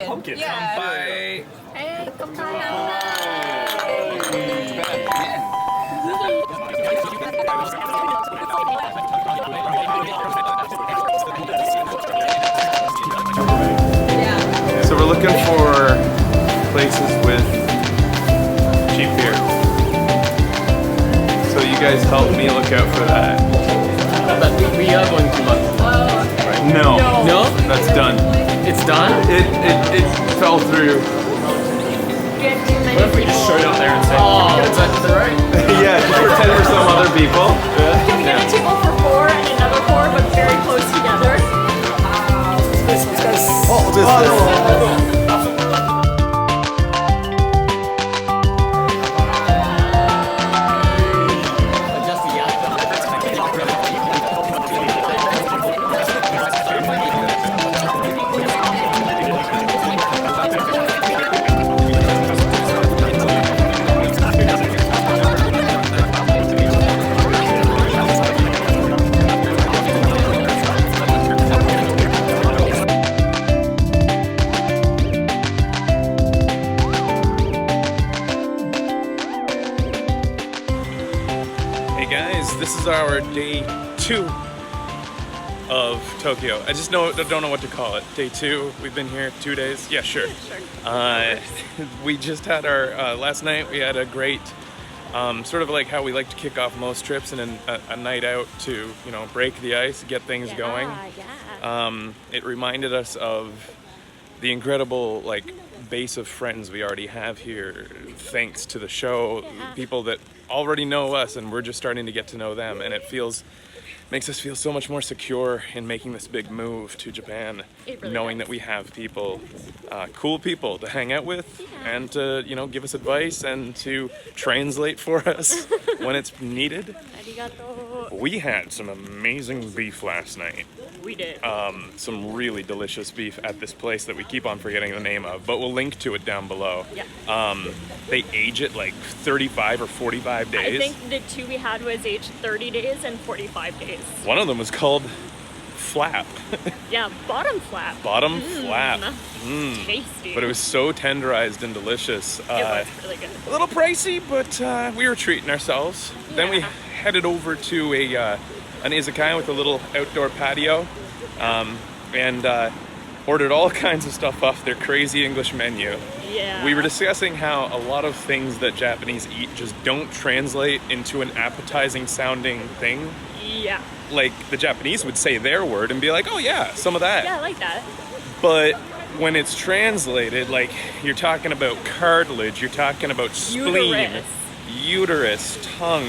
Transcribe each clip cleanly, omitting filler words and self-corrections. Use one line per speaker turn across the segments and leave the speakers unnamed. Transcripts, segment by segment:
Pumpkin.
Yeah.
Bye.
Hey, kampai.
Yeah. So we're looking for places with cheap beer. So you guys help me look out for that.
But we are going to London.
Oh, okay.
No.
No?
That's done.
It's done?
It fell through.
What if we just showed up there and said, oh, is that right?
Yeah, just pretend we're some other people.
Can we get a table for 4 and another 4, but very close together?
This is our day 2 of Tokyo. I just don't know what to call it. Day 2. We've been here 2 days. Yeah, sure. We just had our last night. We had a great sort of like how we like to kick off most trips, and a night out to break the ice, get things going.
Yeah.
It reminded us of the incredible base of friends we already have here, thanks to the show.
Yeah.
People that already know us, and we're just starting to get to know them, and it makes us feel so much more secure in making this big move to Japan.
It really
knowing
does.
that we have people, cool people to hang out with, and to give us advice and to translate for us when it's needed.
Arigato.
We had some amazing beef last night.
We did.
Some really delicious beef at this place that we keep on forgetting the name of, but we'll link to it down below.
Yeah.
They age it like 35 or 45 days.
I think the 2 we had was aged 30 days and 45 days.
One of them was called Flap.
Yeah, bottom flap.
Bottom Flap.
Tasty.
But it was so tenderized and delicious.
It was really good.
A little pricey, but we were treating ourselves. Then we
Yeah.
headed over to an Izakaya with a little outdoor patio, and ordered all kinds of stuff off their crazy English menu.
Yeah.
We were discussing how a lot of things that Japanese eat just don't translate into an appetizing sounding thing.
Yeah.
Like the Japanese would say their word and be like, oh yeah, some of that.
Yeah, I like that.
But when it's translated, like you're talking about cartilage, you're talking about spleen, uterus, tongue,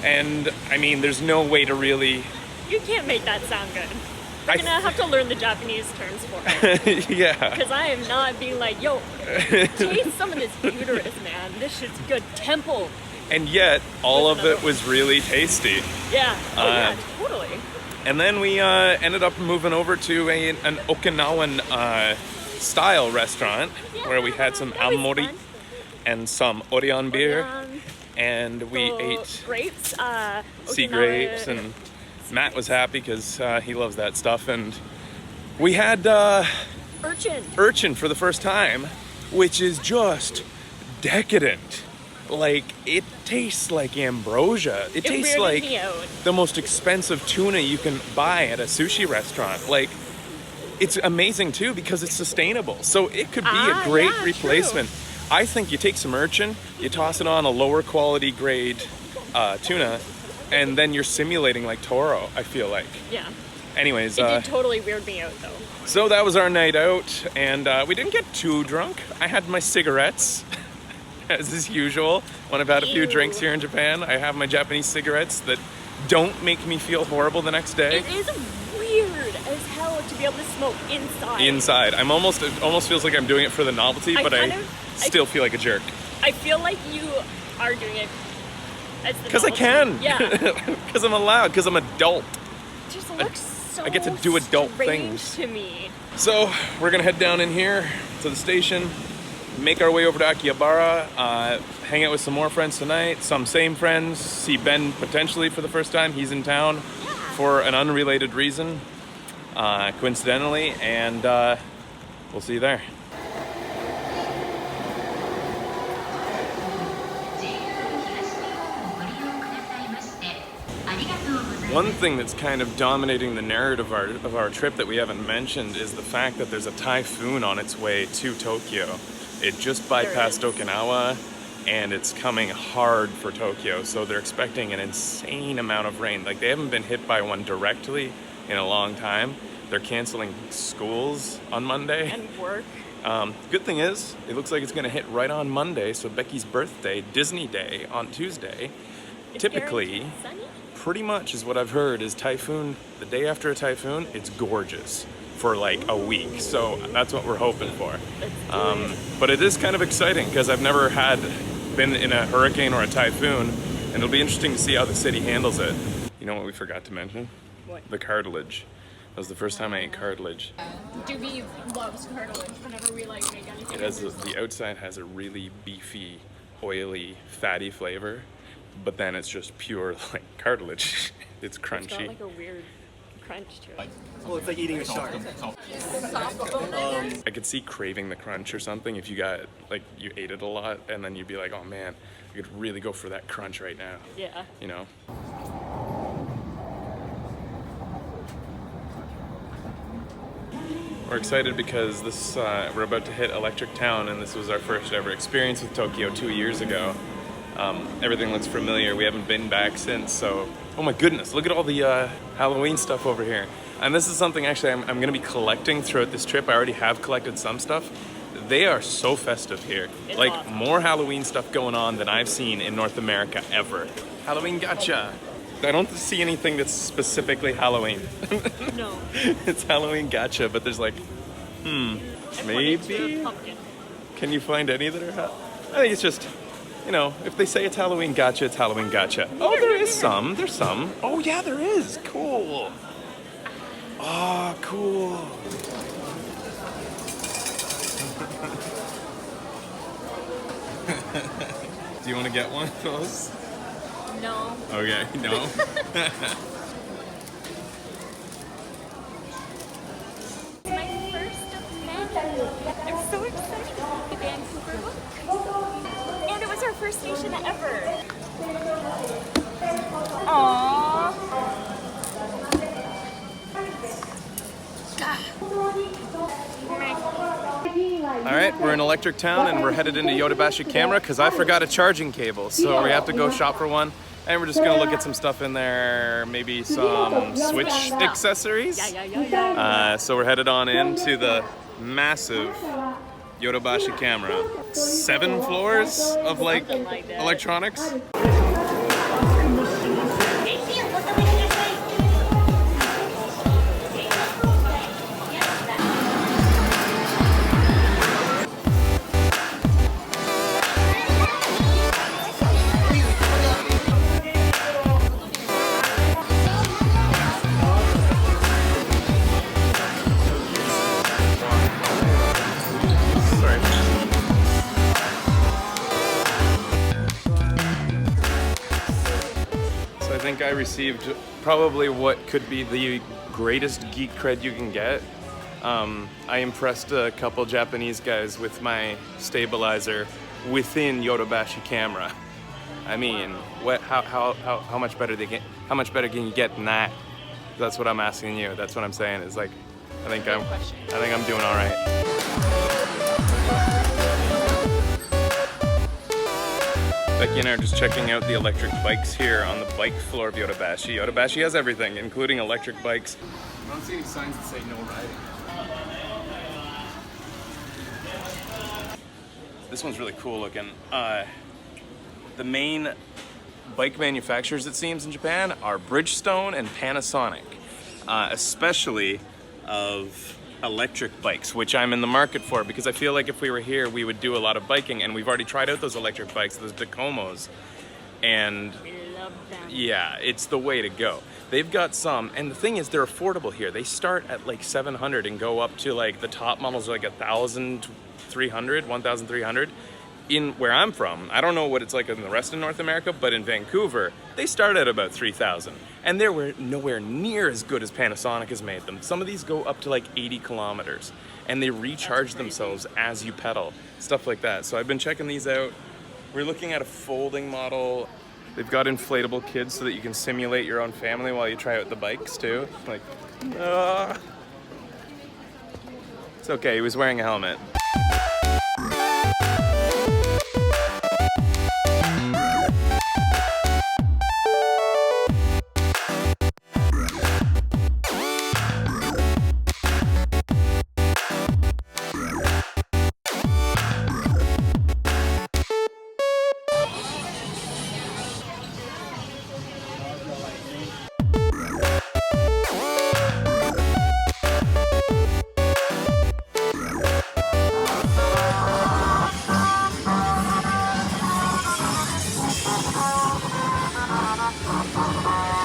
and I mean, there's no way to really.
You can't make that sound good. We're gonna have to learn the Japanese terms for it.
Yeah.
Because I am not being like, yo, taste some of this uterus, man. This shit's good. Temple.
And yet, all of it was really tasty.
Yeah. Oh, yeah, totally.
And then we ended up moving over to an Okinawan style restaurant where we had some
that was
amori
fun.
and some Orion beer.
Orion.
And we
So,
ate
grapes,
sea
Okinawa-
grapes, and Matt was happy because he loves that stuff. And we had urchin for the first time, which is just decadent. Like, it tastes like ambrosia. It tastes
weirded
like
me out.
the most expensive tuna you can buy at a sushi restaurant. Like, it's amazing too because it's sustainable. So it could be a great
yeah,
replacement. I think you take some urchin, you toss it on a lower quality grade tuna, and then you're simulating like toro, I feel like.
Yeah.
Anyways,
It did totally weird me out, though.
so that was our night out, and we didn't get too drunk. I had my cigarettes, as is usual. When I've had a few
Ew.
drinks here in Japan, I have my Japanese cigarettes that don't make me feel horrible the next day.
It is weird as hell to be able to smoke inside.
Inside. It almost feels like I'm doing it for the novelty, but I still feel like a jerk.
I feel like you are doing it as the
Because I can.
novelty. Yeah.
Because I'm allowed. Because I'm adult.
It just looks so
I get to do adult
strange
things.
to me.
So we're gonna head down in here to the station, make our way over to Akihabara, hang out with some more friends tonight, some same friends, see Ben potentially for the first time. He's in town for an unrelated reason, coincidentally, and we'll see you there. One thing that's kind of dominating the narrative of our trip that we haven't mentioned is the fact that there's a typhoon on its way to Tokyo. It just bypassed Okinawa, and it's coming hard for Tokyo, so they're expecting an insane amount of rain. Like, they haven't been hit by one directly in a long time. They're canceling schools on Monday.
And work.
Good thing is, it looks like it's gonna hit right on Monday, so Becky's birthday, Disney Day, on Tuesday.
It's
Typically,
sunny?
pretty much is what I've heard is typhoon, the day after a typhoon, it's gorgeous for like a week. So that's what we're hoping for. But it is kind of exciting because I've never been in a hurricane or a typhoon, and it'll be interesting to see how the city handles it. You know what we forgot to mention?
What?
The cartilage. That was the first time I ate cartilage.
Doobie loves cartilage whenever we like make anything.
It has the outside has a really beefy, oily, fatty flavor, but then it's just pure like cartilage. It's crunchy.
It's got like a weird crunch to it.
Well, it's like eating a shark.
I could see craving the crunch or something if you got like you ate it a lot, and then you'd be like, oh man, I could really go for that crunch right now.
Yeah.
You know. We're excited because we're about to hit Electric Town, and this was our first ever experience with Tokyo 2 years ago. Everything looks familiar. We haven't been back since, so... Oh my goodness, look at all the Halloween stuff over here. And this is something actually I'm going to be collecting throughout this trip. I already have collected some stuff. They are so festive here.
It's
like,
awesome.
more Halloween stuff going on than I've seen in North America ever. Halloween gotcha! I don't see anything that's specifically Halloween.
No.
It's Halloween gotcha, but there's like,
I pointed to
maybe?
a pumpkin.
Can you find any that are I think it's just, you know, if they say it's Halloween gotcha, it's Halloween gotcha. Oh, there is some. There's some. Oh, yeah, there is. Cool. Oh, cool. Do you want to get one of those?
No.
Okay, no.
It's my first event. I'm so excited. The Vancouver book. And it was our first station ever. Aww.
All right, we're in Electric Town and we're headed into Yodobashi Camera because I forgot a charging cable, so we have to go shop for one. And we're just gonna look at some stuff in there, maybe some Switch accessories.
Yeah.
So we're headed on into the massive Yodobashi Camera. 7 floors of like electronics. I think I received probably what could be the greatest geek cred you can get. I impressed a couple Japanese guys with my stabilizer within Yodobashi Camera. I mean, how much better how much better can you get than that? That's what I'm asking you. That's what I'm saying. Is like, I think I'm doing all right. Becky and I are just checking out the electric bikes here on the bike floor of Yodobashi. Yodobashi has everything, including electric bikes.
I don't see any signs that say no riding.
This one's really cool looking. The main bike manufacturers, it seems, in Japan are Bridgestone and Panasonic, especially of electric bikes, which I'm in the market for because I feel like if we were here, we would do a lot of biking, and we've already tried out those electric bikes, those Tacomos, and
We love them.
yeah, it's the way to go. They've got some, and the thing is, they're affordable here. They start at like 700 and go up to like the top models are like 1,300. In where I'm from, I don't know what it's like in the rest of North America, but in Vancouver, they start at about 3,000. And they're nowhere near as good as Panasonic has made them. Some of these go up to like 80 kilometers, and they recharge themselves as you pedal, stuff like that. So I've been checking these out. We're looking at a folding model. They've got inflatable kids so that you can simulate your own family while you try out the bikes too. Like, it's okay, he was wearing a helmet.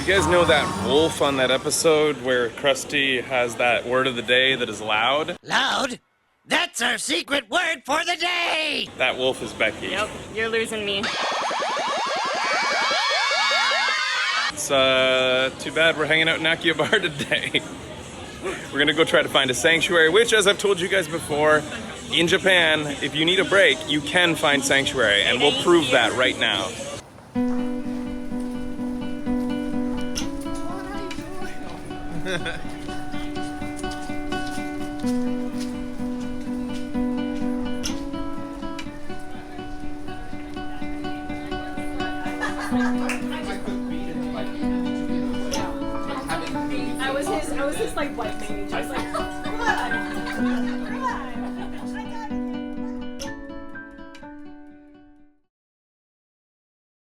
You guys know that wolf on that episode where Krusty has that word of the day that is loud?
Loud? That's our secret word for the day!
That wolf is Becky.
Yep, you're losing me.
It's too bad we're hanging out in Akihabara today. We're gonna go try to find a sanctuary, which, as I've told you guys before, in Japan, if you need a break, you can find sanctuary, and we'll prove that right now.
I was his like white lady, just like